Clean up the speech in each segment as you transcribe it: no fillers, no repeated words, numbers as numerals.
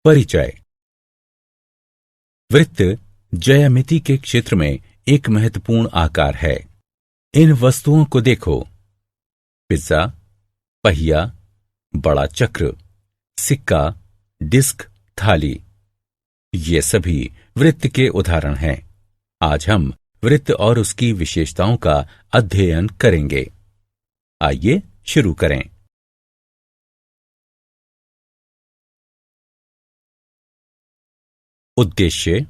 परिचय। वृत्त ज्यामिति के क्षेत्र में एक महत्वपूर्ण आकार है। इन वस्तुओं को देखो, पिज्जा, पहिया, बड़ा चक्र, सिक्का, डिस्क, थाली, ये सभी वृत्त के उदाहरण हैं। आज हम वृत्त और उसकी विशेषताओं का अध्ययन करेंगे। आइए शुरू करें। उद्देश्य।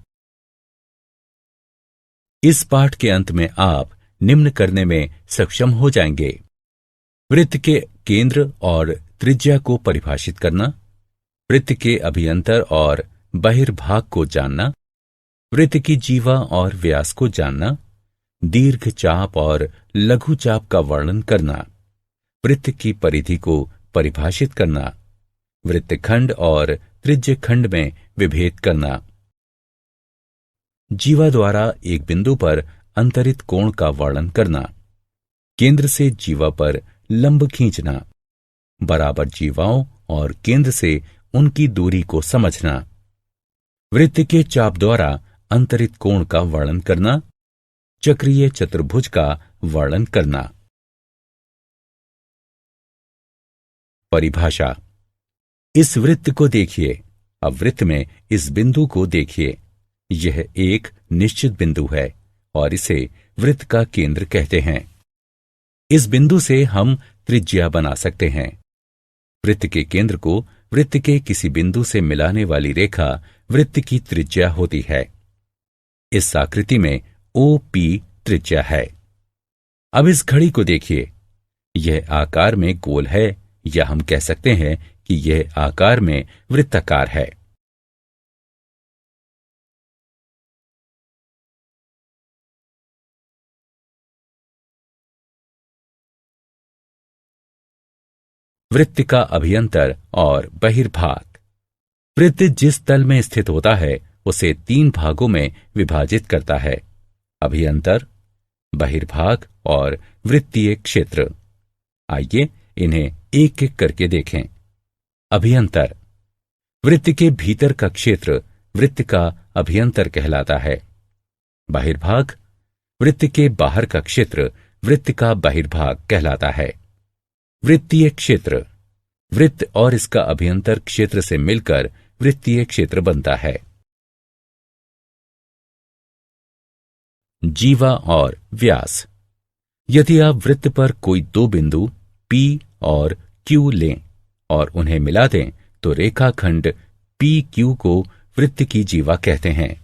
इस पाठ के अंत में आप निम्न करने में सक्षम हो जाएंगे: वृत्त के केंद्र और त्रिज्या को परिभाषित करना, वृत्त के अभियंतर और बहिर्भाग को जानना, वृत्त की जीवा और व्यास को जानना, दीर्घ चाप और लघु चाप का वर्णन करना, वृत्त की परिधि को परिभाषित करना, वृत्तखंड और त्रिज्यखंड में विभेद करना, जीवा द्वारा एक बिंदु पर अंतरित कोण का वर्णन करना, केंद्र से जीवा पर लंब खींचना, बराबर जीवाओं और केंद्र से उनकी दूरी को समझना, वृत्त के चाप द्वारा अंतरित कोण का वर्णन करना, चक्रीय चतुर्भुज का वर्णन करना। परिभाषा। इस वृत्त को देखिए। अब वृत्त में इस बिंदु को देखिए। यह एक निश्चित बिंदु है और इसे वृत्त का केंद्र कहते हैं। इस बिंदु से हम त्रिज्या बना सकते हैं। वृत्त के केंद्र को वृत्त के किसी बिंदु से मिलाने वाली रेखा वृत्त की त्रिज्या होती है। इस आकृति में OP त्रिज्या है। अब इस घड़ी को देखिए। यह आकार में गोल है, या हम कह सकते हैं कि यह आकार में वृत्ताकार है। वृत्त का अभियंतर और बहिर्भाग। वृत्त जिस तल में स्थित होता है उसे 3 भागों में विभाजित करता है: अभियंतर, बहिर्भाग और वृत्तीय क्षेत्र। आइए इन्हें एक एक करके देखें। अभियंतर। वृत्त के भीतर का क्षेत्र वृत्त का अभियंतर कहलाता है। बहिर्भाग। वृत्त के बाहर का क्षेत्र वृत्त का बहिर्भाग कहलाता है। वृत्तीय क्षेत्र। वृत्त और इसका अभियंतर क्षेत्र से मिलकर वृत्तीय क्षेत्र बनता है। जीवा और व्यास। यदि आप वृत्त पर कोई 2 बिंदु P और Q लें और उन्हें मिला दें तो रेखाखंड PQ को वृत्त की जीवा कहते हैं।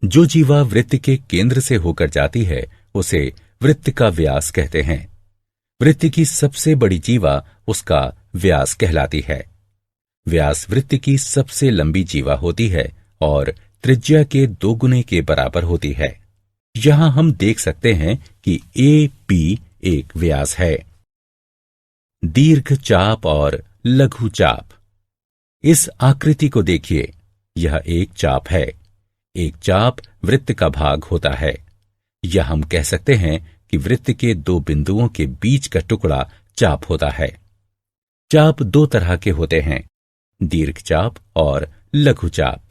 जो जीवा वृत्त के केंद्र से होकर जाती है उसे वृत्त का व्यास कहते हैं। वृत्त की सबसे बड़ी जीवा उसका व्यास कहलाती है। व्यास वृत्त की सबसे लंबी जीवा होती है और त्रिज्या के 2 गुने के बराबर होती है। यहां हम देख सकते हैं कि AP एक व्यास है। दीर्घ चाप और लघु चाप। इस आकृति को देखिए। यह एक चाप है। एक चाप वृत्त का भाग होता है, या हम कह सकते हैं कि वृत्त के 2 बिंदुओं के बीच का टुकड़ा चाप होता है। चाप 2 तरह के होते हैं: दीर्घ चाप और लघु चाप।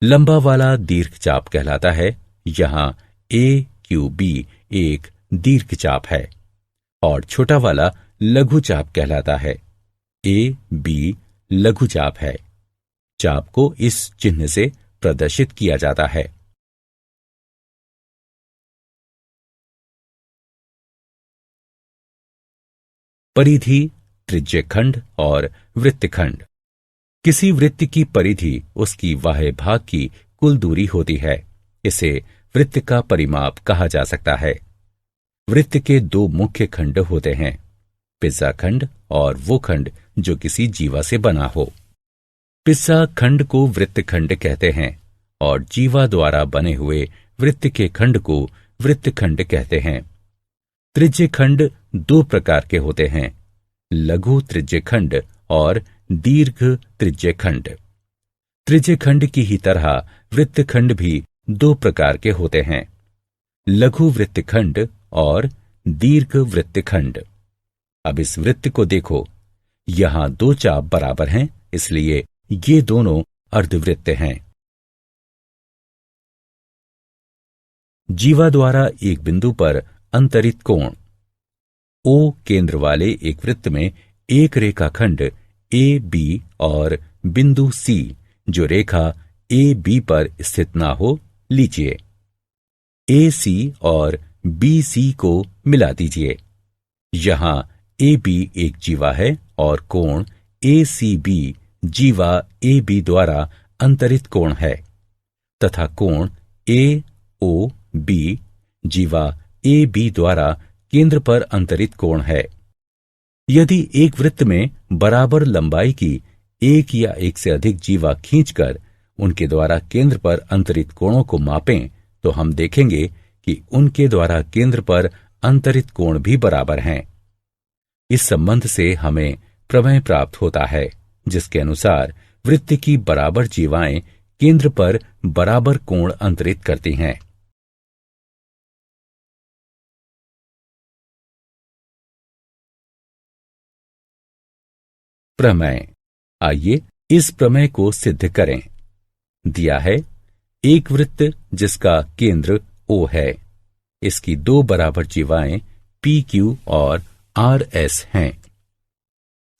लंबा वाला दीर्घ चाप कहलाता है। यहां AQB एक दीर्घ चाप है, और छोटा वाला लघु चाप कहलाता है। AB लघु चाप है। चाप को इस चिन्ह से प्रदर्शित किया जाता है। परिधि, त्रिज्यखंड और वृत्तखंड। किसी वृत्त की परिधि उसकी बाह्य भाग की कुल दूरी होती है। इसे वृत्त का परिमाप कहा जा सकता है। वृत्त के 2 मुख्य खंड होते हैं: पिज्जा खंड और वो खंड जो किसी जीवा से बना हो। पिज्जा खंड को वृत्तखंड कहते हैं और जीवा द्वारा बने हुए वृत्त के खंड को वृत्तखंड कहते हैं। त्रिज्यखंड 2 प्रकार के होते हैं: लघु त्रिज्यखंड और दीर्घ त्रिज्यखंड। त्रिज्यखंड की ही तरह वृत्तखंड भी 2 प्रकार के होते हैं: लघु वृत्तखंड और दीर्घ वृत्तखंड। अब इस वृत्त को देखो, यहां दो चाप बराबर हैं, इसलिए ये दोनों अर्धवृत्त हैं। जीवा द्वारा एक बिंदु पर अंतरित कोण। ओ केंद्र वाले एक वृत्त में एक रेखाखंड ए बी और बिंदु सी जो रेखा ए बी पर स्थित ना हो लीजिए। ए सी और बी सी को मिला दीजिए। यहां ए बी एक जीवा है और कोण ए सी बी जीवा ए बी द्वारा अंतरित कोण है तथा कोण ए ओ बी जीवा ए बी द्वारा केंद्र पर अंतरित कोण है। यदि एक वृत्त में बराबर लंबाई की एक या एक से अधिक जीवा खींचकर उनके द्वारा केंद्र पर अंतरित कोणों को मापें तो हम देखेंगे कि उनके द्वारा केंद्र पर अंतरित कोण भी बराबर हैं। इस संबंध से हमें प्रमेय प्राप्त होता है जिसके अनुसार वृत्त की बराबर जीवाएं केंद्र पर बराबर कोण अंतरित करती हैं। प्रमेय। आइए इस प्रमेय को सिद्ध करें। दिया है एक वृत्त जिसका केंद्र O है, इसकी दो बराबर जीवाएं PQ और RS हैं।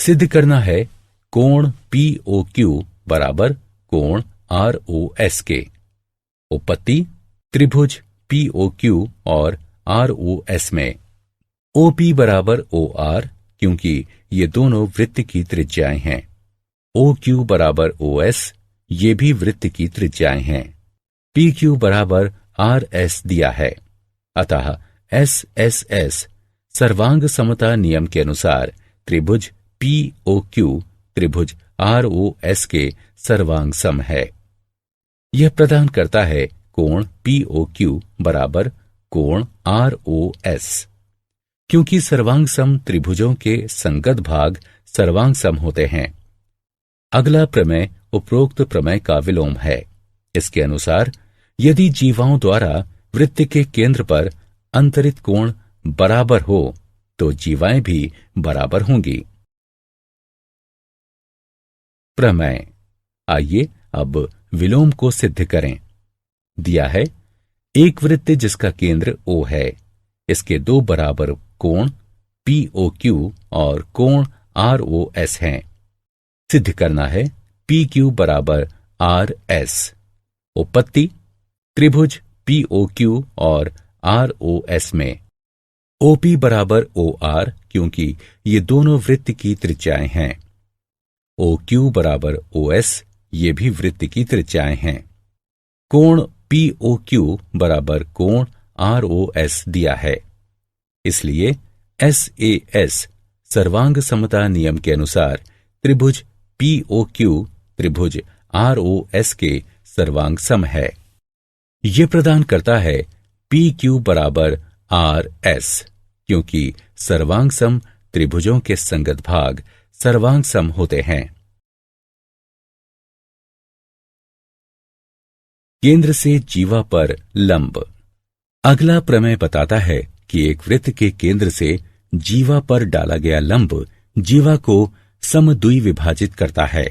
सिद्ध करना है कोण POQ बराबर कोण ROS के। उपपत्ति त्रिभुज POQ और ROS में OP बराबर OR क्योंकि ये दोनों वृत्त की त्रिज्याएं हैं। OQ बराबर OS ये भी वृत्त की त्रिज्याएं हैं। PQ बराबर RS दिया है, अतः SSS सर्वांग समता नियम के अनुसार त्रिभुज POQ त्रिभुज ROS के सर्वांग सम है। यह प्रदान करता है कोण POQ बराबर कोण ROS। क्योंकि सर्वांग सम त्रिभुजों के संगत भाग सर्वांग सम होते हैं। अगला प्रमेय उपरोक्त प्रमेय का विलोम है। इसके अनुसार यदि जीवाओं द्वारा वृत्त के केंद्र पर अंतरित कोण बराबर हो तो जीवाएं भी बराबर होंगी। प्रमेय। आइए अब विलोम को सिद्ध करें। दिया है एक वृत्त जिसका केंद्र O है, इसके दो बराबर कोण POQ और कोण ROS हैं। सिद्ध करना है PQ बराबर RS। उपपत्ति त्रिभुज POQ और ROS में OP बराबर OR क्योंकि ये दोनों वृत्त की त्रिज्याएं हैं। OQ बराबर OS ये भी वृत्त की त्रिज्याएं हैं। कोण POQ बराबर कोण ROS दिया है, इसलिए SAS सर्वांग समता नियम के अनुसार त्रिभुज POQ त्रिभुज ROS के सर्वांग सम है। यह प्रदान करता है PQ बराबर RS क्योंकि सर्वांग सम त्रिभुजों के संगत भाग सर्वांग सम होते हैं। केंद्र से जीवा पर लंब। अगला प्रमेय बताता है कि एक वृत्त के केंद्र से जीवा पर डाला गया लंब जीवा को समद्वि विभाजित करता है।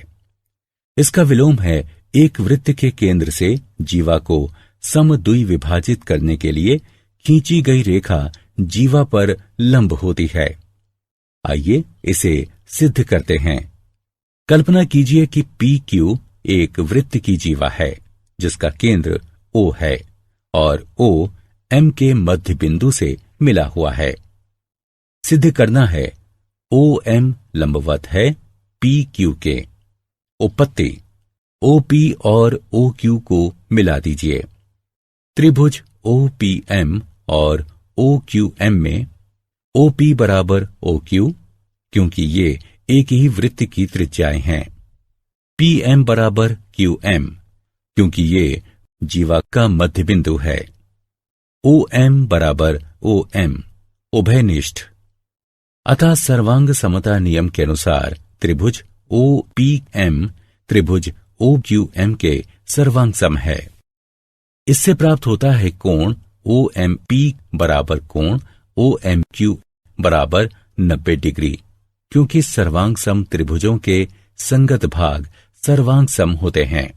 इसका विलोम है एक वृत्त के केंद्र से जीवा को समद्वि विभाजित करने के लिए खींची गई रेखा जीवा पर लंब होती है। आइए इसे सिद्ध करते हैं। कल्पना कीजिए कि PQ एक वृत्त की जीवा है जिसका केंद्र O है और O M के मध्य बिंदु से मिला हुआ है। सिद्ध करना है OM लंबवत है PQ के। उपपत्ति OP और OQ को मिला दीजिए। त्रिभुज OPM और OQM में OP बराबर OQ क्योंकि ये एक ही वृत्त की त्रिज्याएं हैं। PM बराबर QM क्योंकि ये जीवा का मध्य बिंदु है। OM बराबर OM उभयनिष्ठ। अतः सर्वांग समता नियम के अनुसार त्रिभुज OPM त्रिभुज OQM के सर्वांग सम है। इससे प्राप्त होता है कोण OMP बराबर कोण OMQ बराबर 90 डिग्री, क्योंकि सर्वांग सम त्रिभुजों के संगत भाग सर्वांग सम होते हैं।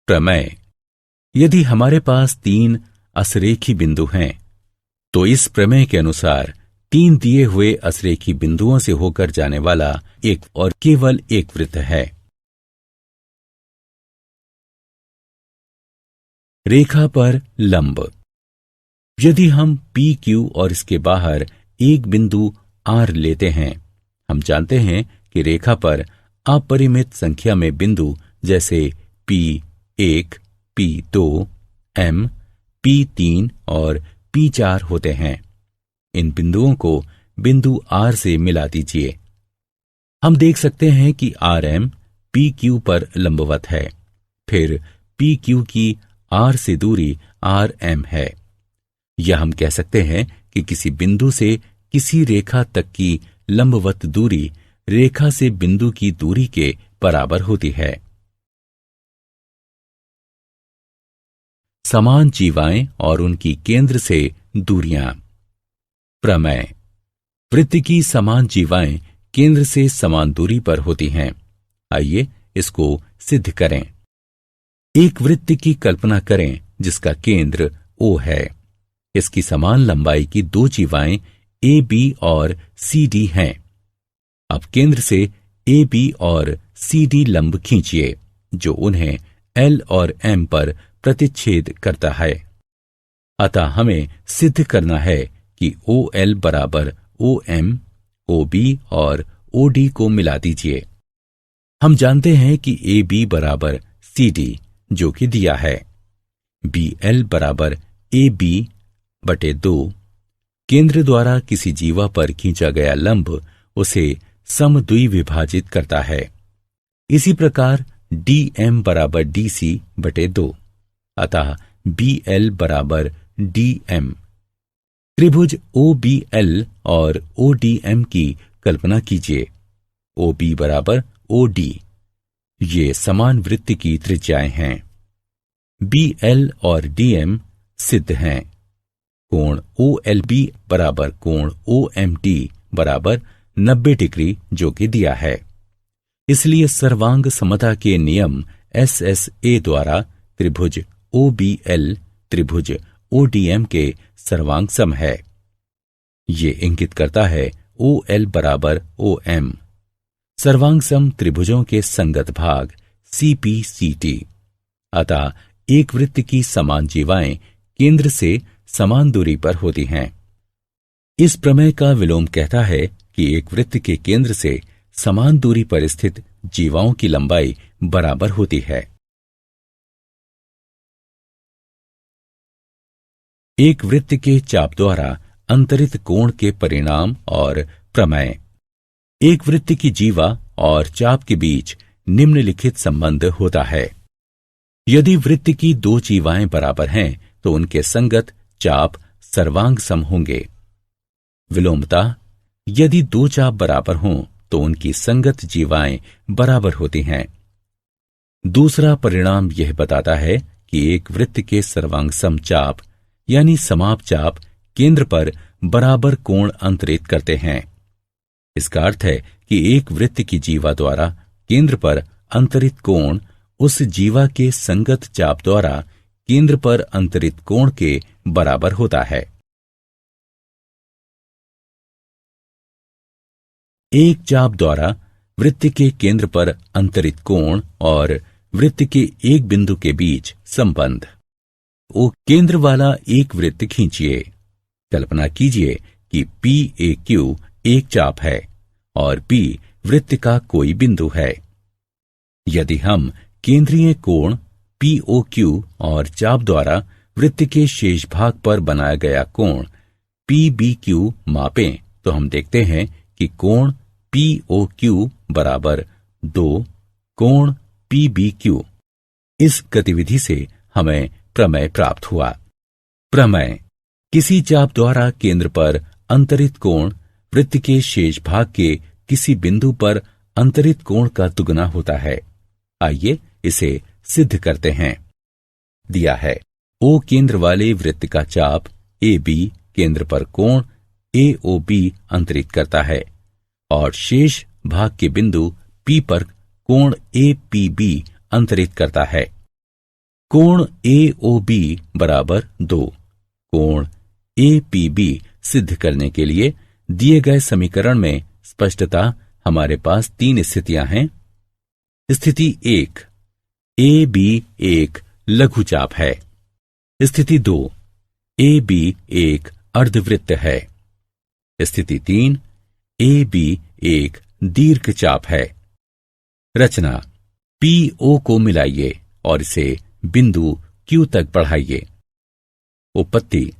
प्रमेय। यदि हमारे पास 3 असरेखी बिंदु हैं, तो इस प्रमेय के अनुसार 3 दिए हुए असरेखी बिंदुओं से होकर जाने वाला एक और केवल एक वृत्त है। रेखा पर लंब। यदि हम पी क्यू और इसके बाहर एक बिंदु आर लेते हैं, हम जानते हैं कि रेखा पर अपरिमित संख्या में बिंदु जैसे P1, P2, M, P3 और P4 होते हैं। इन बिंदुओं को बिंदु R से मिला दीजिए। हम देख सकते हैं कि RM PQ पर लंबवत है, फिर PQ की R से दूरी RM है। या हम कह सकते हैं कि किसी बिंदु से किसी रेखा तक की लंबवत दूरी रेखा से बिंदु की दूरी के बराबर होती है। समान जीवाएं और उनकी केंद्र से दूरियां। प्रमेय। वृत्त की समान जीवाएं केंद्र से समान दूरी पर होती हैं। आइए इसको सिद्ध करें। एक वृत्त की कल्पना करें जिसका केंद्र O है। इसकी समान लंबाई की 2 जीवाएं AB और CD हैं। अब केंद्र से AB और CD लंब खींचिए, जो उन्हें L और M पर प्रतिच्छेद करता है। अतः हमें सिद्ध करना है कि OL बराबर OM, OB और OD को मिला दीजिए। हम जानते हैं कि AB बराबर CD, जो कि दिया है। BL बराबर AB बटे 2। केंद्र द्वारा किसी जीवा पर खींचा गया लंब उसे समद्विभाजित करता है। इसी प्रकार DM बराबर DC बटे 2। अतः BL बराबर DM। त्रिभुज OBL और ODM की कल्पना कीजिए। OB बराबर OD। ये समान वृत्त की त्रिज्याएं हैं। BL और DM सिद्ध हैं। कोण OLB बराबर कोण OMD बराबर 90 डिग्री, जो कि दिया है। इसलिए सर्वांग समता के नियम SSA द्वारा त्रिभुज OBL त्रिभुज ODM के सर्वांग सम है। ये इंगित करता है OL बराबर OM। सर्वांग सम त्रिभुजों के संगत भाग CPCT। अतः एक वृत्त की समान जीवाएं केंद्र से समान दूरी पर होती हैं। इस प्रमेय का विलोम कहता है कि एक वृत्त के केंद्र से समान दूरी पर स्थित जीवाओं की लंबाई बराबर होती है। एक वृत्त के चाप द्वारा अंतरित कोण के परिणाम और प्रमेय। एक वृत्त की जीवा और चाप के बीच निम्नलिखित संबंध होता है। यदि वृत्त की 2 जीवाएं बराबर हैं, तो उनके संगत चाप सर्वांग सम होंगे। विलोमतः यदि 2 चाप बराबर हों, तो उनकी संगत जीवाएं बराबर होती हैं। दूसरा परिणाम यह बताता है कि एक वृत्त के सर्वांग सम चाप यानी समाप चाप केंद्र पर बराबर कोण अंतरित करते हैं। इसका अर्थ है कि एक वृत्त की जीवा द्वारा केंद्र पर अंतरित कोण उस जीवा के संगत चाप द्वारा केंद्र पर अंतरित कोण के बराबर होता है। एक चाप द्वारा वृत्त के केंद्र पर अंतरित कोण और वृत्त के एक बिंदु के बीच संबंध। ओ केंद्र वाला एक वृत्त खींचिए। कल्पना कीजिए कि PAQ एक चाप है और P वृत्त का कोई बिंदु है। यदि हम केंद्रीय कोण POQ और चाप द्वारा वृत्त के शेष भाग पर बनाया गया कोण PBQ मापें, तो हम देखते हैं कि कोण POQ बराबर 2 कोण PBQ। इस गतिविधि से हमें प्रमेय प्राप्त हुआ। प्रमेय। किसी चाप द्वारा केंद्र पर अंतरित कोण वृत्त के शेष भाग के किसी बिंदु पर अंतरित कोण का दुगना होता है। आइए इसे सिद्ध करते हैं। दिया है ओ केंद्र वाले वृत्त का चाप ए बी केंद्र पर कोण AOB अंतरित करता है और शेष भाग के बिंदु P पर कोण APB अंतरित करता है। कोण AOB बराबर 2 कोण APB सिद्ध करने के लिए दिए गए समीकरण में स्पष्टता हमारे पास 3 स्थितियां हैं। स्थिति 1, AB एक लघुचाप है। स्थिति 2, AB एक अर्धवृत्त है। स्थिति 3, AB एक दीर्घचाप है। रचना, PO को मिलाइए और इसे बिंदु Q तक बढ़ाइए। उपपत्ति,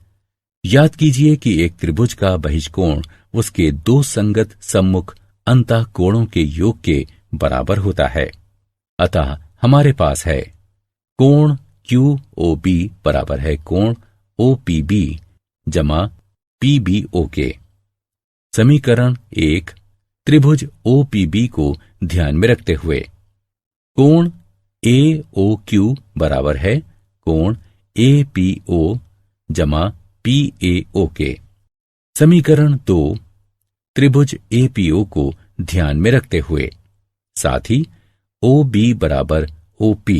याद कीजिए कि एक त्रिभुज का बहिष्कोण उसके 2 संगत सम्मुख अंतः कोणों के योग के बराबर होता है। अतः हमारे पास है कोण QOB बराबर है कोण OPB जमा PBO। समीकरण 1 त्रिभुज OPB को ध्यान में रखते हुए कोण AOQ बराबर है कोण APO जमा PAO। समीकरण 2 त्रिभुज APO को ध्यान में रखते हुए साथ ही OB बराबर OP,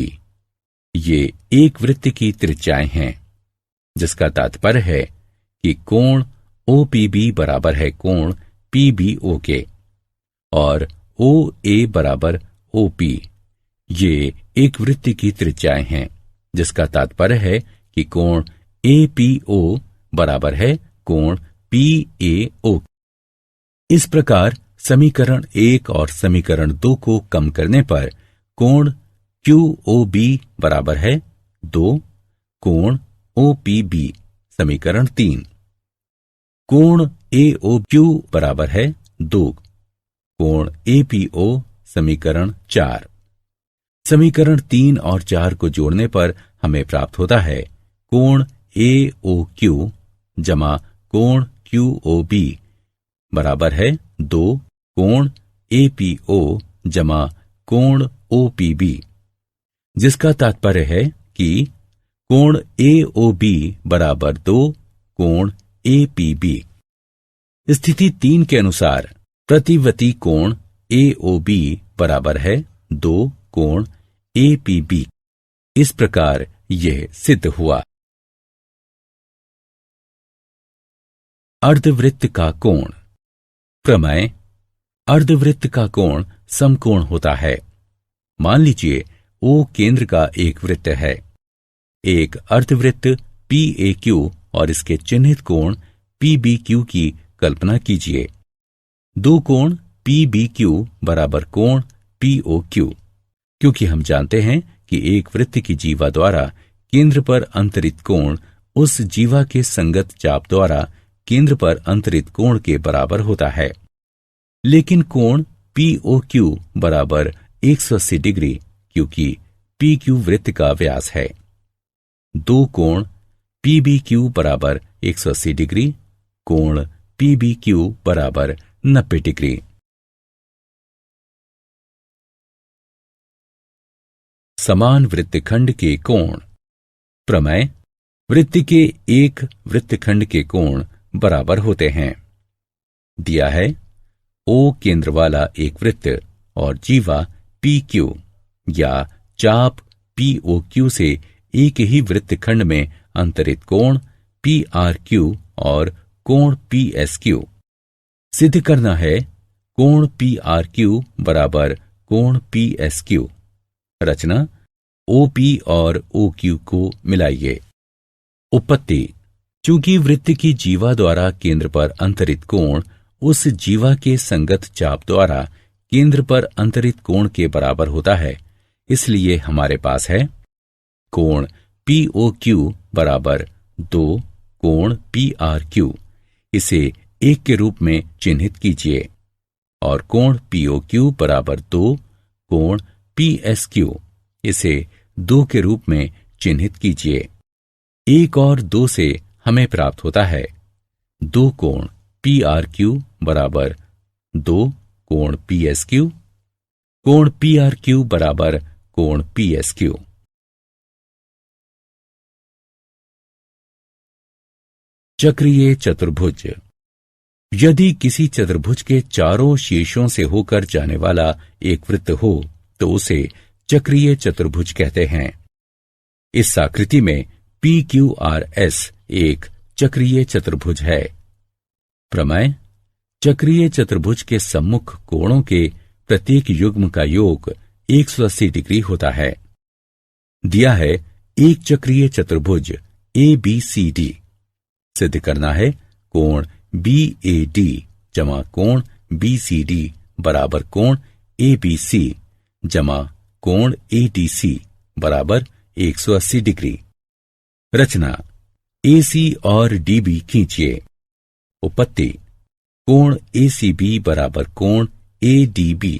ये एक वृत्त की त्रिज्याएं हैं, जिसका तात्पर्य है कि कोण OPB बराबर है कोण PBO के और OA बराबर OP, ये एक वृत्त की त्रिज्याएं हैं, जिसका तात्पर्य है कि कोण APO बराबर है कोण PAO। इस प्रकार समीकरण 1 और समीकरण 2 को कम करने पर कोण QOB बराबर है 2 कोण OPB। समीकरण 3 कोण AOQ बराबर है 2 कोण APO। समीकरण 4 समीकरण 3 और 4 को जोड़ने पर हमें प्राप्त होता है कोण AOQ जमा कोण QOB बराबर है 2 कोण APO जमा कोण OPB, जिसका तात्पर्य है कि कोण AOB बराबर 2 कोण APB। स्थिति 3 के अनुसार प्रतिवती कोण AOB बराबर है 2 कोण APB। इस प्रकार यह सिद्ध हुआ। अर्धवृत्त का कोण। प्रमेय, अर्धवृत्त का कोण समकोण होता है। मान लीजिए O केंद्र का एक वृत्त है। एक अर्धवृत्त PAQ और इसके चिन्हित कोण PBQ की कल्पना कीजिए। 2 कोण PBQ बराबर कोण POQ, क्योंकि हम जानते हैं कि एक वृत्त की जीवा द्वारा केंद्र पर अंतरित कोण उस जीवा के संगत चाप द्वारा केंद्र पर अंतरित कोण के बराबर होता है। लेकिन कोण POQ बराबर 180 डिग्री, क्योंकि PQ वृत्त का व्यास है। 2 कोण PBQ बराबर 180 डिग्री, कोण PBQ बराबर 90 डिग्री। समान वृत्तखंड के कोण। प्रमेय, वृत्त के एक वृत्तखंड के कोण बराबर होते हैं। दिया है O केंद्र वाला एक वृत्त और जीवा PQ या चाप POQ से एक ही वृत्तखंड में अंतरित कोण PRQ और कोण PSQ। सिद्ध करना है कोण PRQ बराबर कोण PSQ। रचना, OP और OQ को मिलाइए। उपपत्ति, चूंकि वृत्त की जीवा द्वारा केंद्र पर अंतरित कोण उस जीवा के संगत चाप द्वारा केंद्र पर अंतरित कोण के बराबर होता है, इसलिए हमारे पास है कोण POQ बराबर 2 कोण PRQ। इसे 1 के रूप में चिन्हित कीजिए और कोण POQ बराबर 2 कोण PSQ। इसे 2 के रूप में चिन्हित कीजिए। 1 और 2 से हमें प्राप्त होता है 2 कोण PRQ बराबर 2 कोण PSQ, कोण PRQ बराबर कोण PSQ। चक्रीय चतुर्भुज। यदि किसी चतुर्भुज के चारों शीर्षों से होकर जाने वाला एक वृत्त हो तो उसे चक्रीय चतुर्भुज कहते हैं। इस आकृति में PQRS एक चक्रीय चतुर्भुज है। प्रमेय: चक्रीय चतुर्भुज के सम्मुख कोणों के प्रत्येक युग्म का योग 180 डिग्री होता है। दिया है एक चक्रीय चतुर्भुज ABCD। सिद्ध करना है कोण BAD जमा कोण BCD बराबर कोण ABC जमा कोण ADC बराबर 180 डिग्री। रचना: AC और DB खींचिए। उपपत्ति: कोण ACB बराबर कोण ADB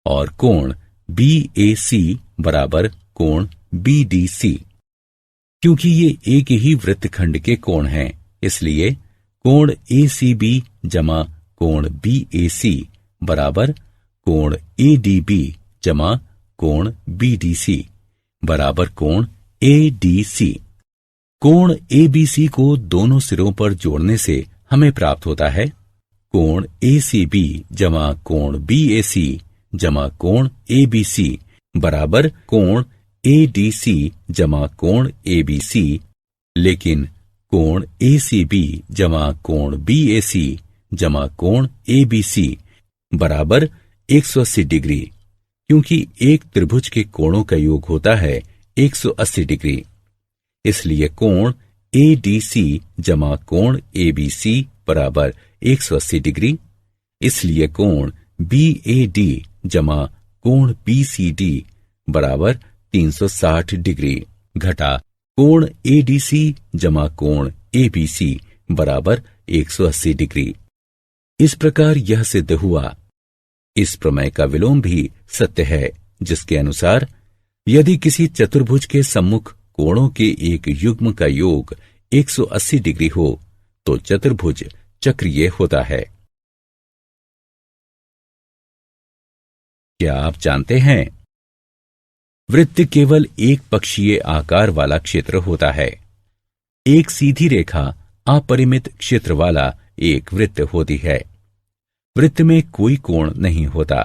और कोण BAC बराबर कोण BDC। क्योंकि ये एक ही वृत्तखंड के कोण हैं, इसलिए कोण ACB जमा कोण BAC बराबर कोण ADB जमा कोण BDC बराबर कोण ADC। कोण ABC को दोनों सिरों पर जोड़ने से हमें प्राप्त होता है कोण ACB जमा कोण BAC जमा कोण ABC बराबर कोण ADC जमा कोण ABC। लेकिन कोण ACB जमा कोण BAC जमा कोण ABC बराबर 180 डिग्री, क्योंकि एक त्रिभुज के कोणों का योग होता है 180 डिग्री। इसलिए कोण ADC जमा कोण ABC बराबर 180 डिग्री। इसलिए कोण BAD जमा कोण BCD बराबर 360 डिग्री घटा कोण ADC जमा कोण ABC बराबर 180 डिग्री। इस प्रकार यह सिद्ध हुआ। इस प्रमेय का विलोम भी सत्य है, जिसके अनुसार यदि किसी चतुर्भुज के सम्मुख कोणों के एक युग्म का योग 180 डिग्री हो तो चतुर्भुज चक्रीय होता है। क्या आप जानते हैं, वृत्त केवल एक पक्षीय आकार वाला क्षेत्र होता है। एक सीधी रेखा अपरिमित क्षेत्र वाला एक वृत्त होती है। वृत्त में कोई कोण नहीं होता।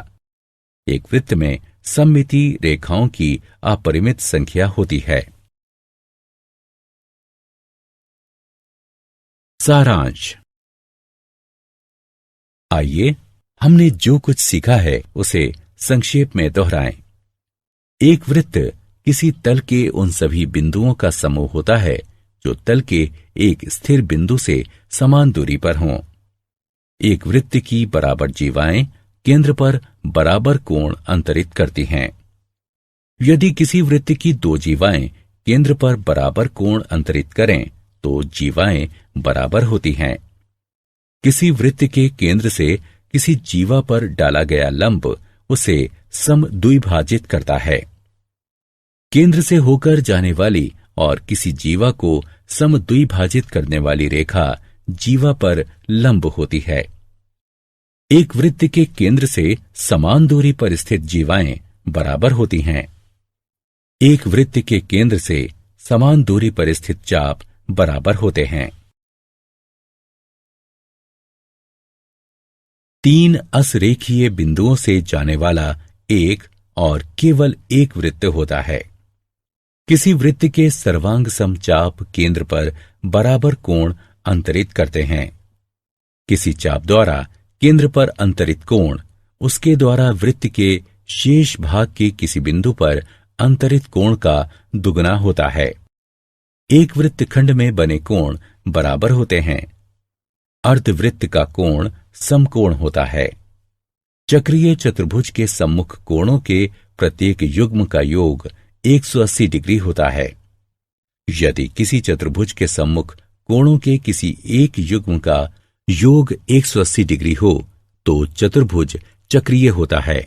एक वृत्त में सममिति रेखाओं की अपरिमित संख्या होती है। सारांश। आइए हमने जो कुछ सीखा है उसे संक्षेप में दोहराएं। एक वृत्त किसी तल के उन सभी बिंदुओं का समूह होता है जो तल के एक स्थिर बिंदु से समान दूरी पर हों। एक वृत्त की बराबर जीवाएं केंद्र पर बराबर कोण अंतरित करती हैं। यदि किसी वृत्त की दो जीवाएं केंद्र पर बराबर कोण अंतरित करें तो जीवाएं बराबर होती हैं। किसी वृत्त के केंद्र से किसी जीवा पर डाला गया लंब उसे समद्विभाजित करता है। केंद्र से होकर जाने वाली और किसी जीवा को समद्विभाजित करने वाली रेखा जीवा पर लंब होती है। एक वृत्त के केंद्र से समान दूरी पर स्थित जीवाएं बराबर होती हैं। एक वृत्त के केंद्र से समान दूरी पर स्थित चाप बराबर होते हैं। 3 असरेखीय बिंदुओं से जाने वाला एक और केवल एक वृत्त होता है। किसी वृत्त के सर्वांग समचाप केंद्र पर बराबर कोण अंतरित करते हैं। किसी चाप द्वारा केंद्र पर अंतरित कोण उसके द्वारा वृत्त के शेष भाग के किसी बिंदु पर अंतरित कोण का दुगना होता है। एक वृत्तखंड में बने कोण बराबर होते हैं। अर्धवृत्त का कोण समकोण होता है। चक्रीय चतुर्भुज के सम्मुख कोणों के प्रत्येक युग्म का योग 180 डिग्री होता है। यदि किसी चतुर्भुज के सम्मुख कोणों के किसी एक युग्म का योग 180 डिग्री हो तो चतुर्भुज चक्रीय होता है।